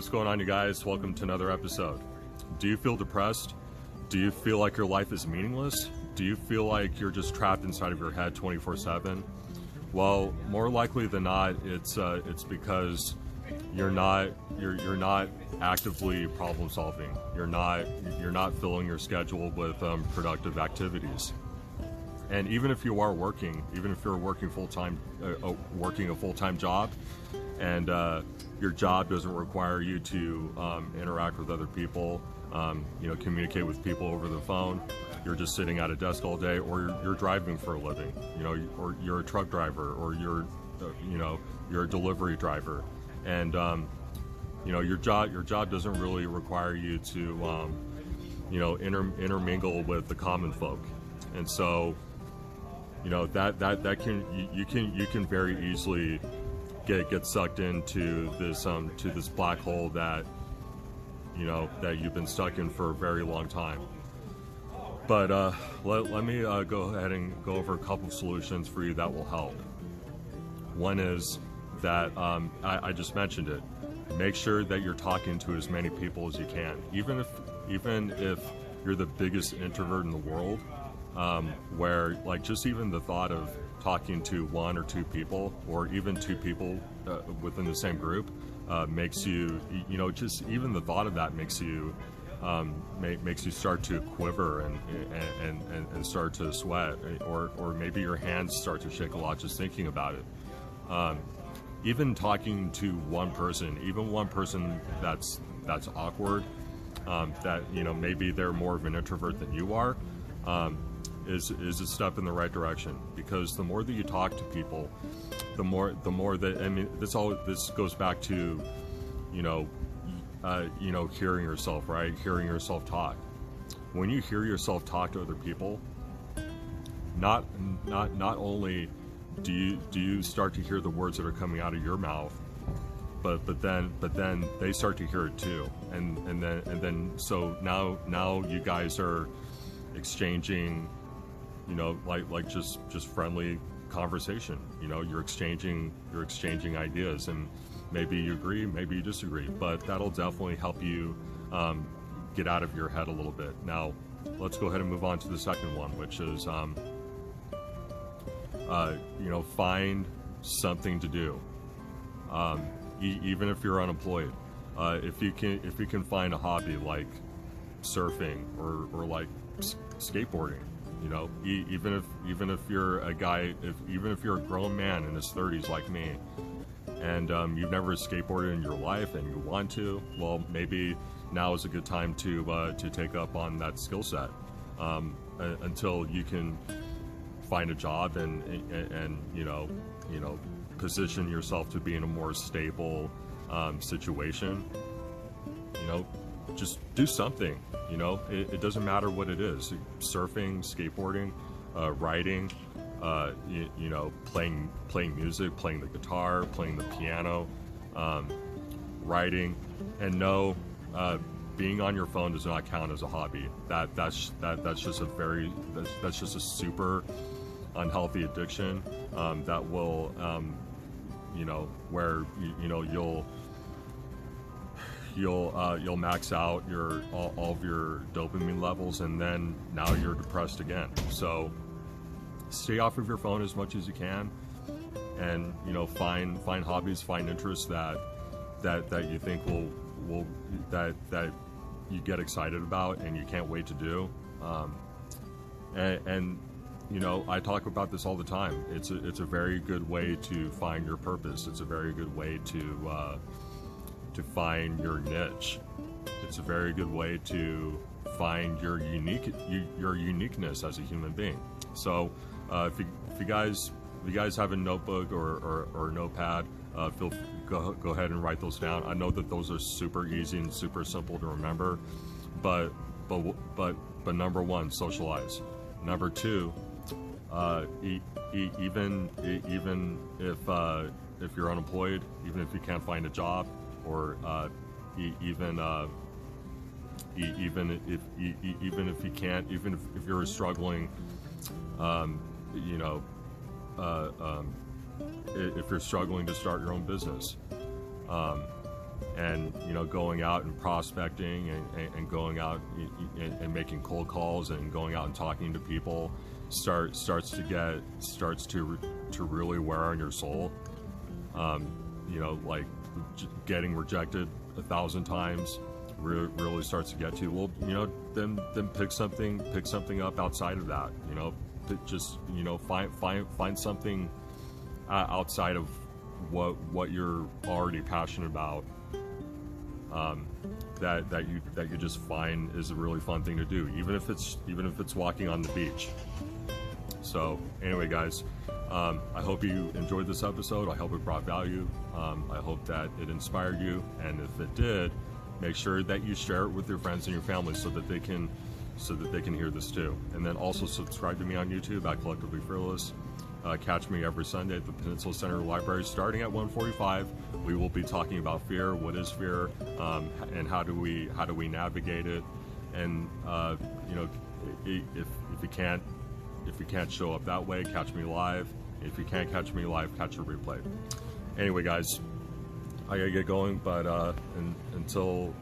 What's going on, you guys? Welcome to another episode. Do you feel depressed? Do you feel like your life is meaningless? Do you feel like you're just trapped inside of your head 24/7? Well, more likely than not, it's because you're not actively problem solving. You're not filling your schedule with productive activities. And even if you are working, even if you're working full-time, working a full-time job, and your job doesn't require you to interact with other people, communicate with people over the phone, you're just sitting at a desk all day, or you're driving for a living, or you're a truck driver, or you're a delivery driver, and your job doesn't really require you to intermingle with the common folk, and so that you can very easily get sucked into this black hole that you've been stuck in for a very long time. But let me go ahead and go over a couple of solutions for you that will help. One is that I just mentioned it. Make sure that you're talking to as many people as you can, even if you're the biggest introvert in the world. Where just even the thought of talking to one or two people, or even two people within the same group, makes you, just even the thought of that makes you start to quiver and start to sweat, or maybe your hands start to shake a lot just thinking about it. Even talking to one person that's awkward, that maybe they're more of an introvert than you are, is a step in the right direction, because the more that you talk to people, the more that, this goes back to hearing yourself, right? Hearing yourself talk. When you hear yourself talk to other people, not only do you start to hear the words that are coming out of your mouth, but then they start to hear it too, and then so now you guys are exchanging just friendly conversation. You're exchanging ideas, and maybe you agree, maybe you disagree, but that'll definitely help you get out of your head a little bit. Now let's go ahead and move on to the second one, which is find something to do. Even if you're unemployed, if you can find a hobby like surfing or like skateboarding, even if you're a guy, even if you're a grown man in his 30s like me, and you've never skateboarded in your life and you want to, well, maybe now is a good time to take up on that skill set until you can find a job and position yourself to be in a more stable situation. Just do something. It doesn't matter what it is: surfing, skateboarding, writing, playing music, playing the guitar, playing the piano, writing. And no, being on your phone does not count as a hobby. That's just a super unhealthy addiction that will where you'll max out all of your dopamine levels, and then now you're depressed again. So stay off of your phone as much as you can, and find hobbies, find interests that you think will that you get excited about and you can't wait to do. And I talk about this all the time. It's a very good way to find your purpose. It's a very good way to find your niche. It's a very good way to find your uniqueness as a human being. So if you guys have a notebook or a notepad, go ahead and write those down. I know that those are super easy and super simple to remember, but number one, socialize. Number two, even if you're unemployed, even if you can't find a job, or even if you're struggling, if you're struggling to start your own business, and you know, going out and prospecting and going out and making cold calls and going out and talking to people starts to really wear on your soul. You know, like getting rejected 1,000 times really starts to get to you. Well, you know, then pick something up outside of that. You know, just, you know, find something outside of what you're already passionate about, that you just find is a really fun thing to do, even if it's walking on the beach. So anyway, guys, I hope you enjoyed this episode. I hope it brought value. I hope that it inspired you, and if it did, make sure that you share it with your friends and your family so that they can hear this too. And then also subscribe to me on YouTube at Collectively Fearless. Catch me every Sunday at the Peninsula Center Library starting at 1:45. We will be talking about fear, what is fear, and how do we navigate it. And you know, if you can't show up that way, catch me live. If you can't catch me live, catch a replay. Anyway, guys, I gotta get going, but until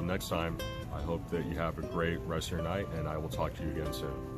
next time, I hope that you have a great rest of your night, and I will talk to you again soon.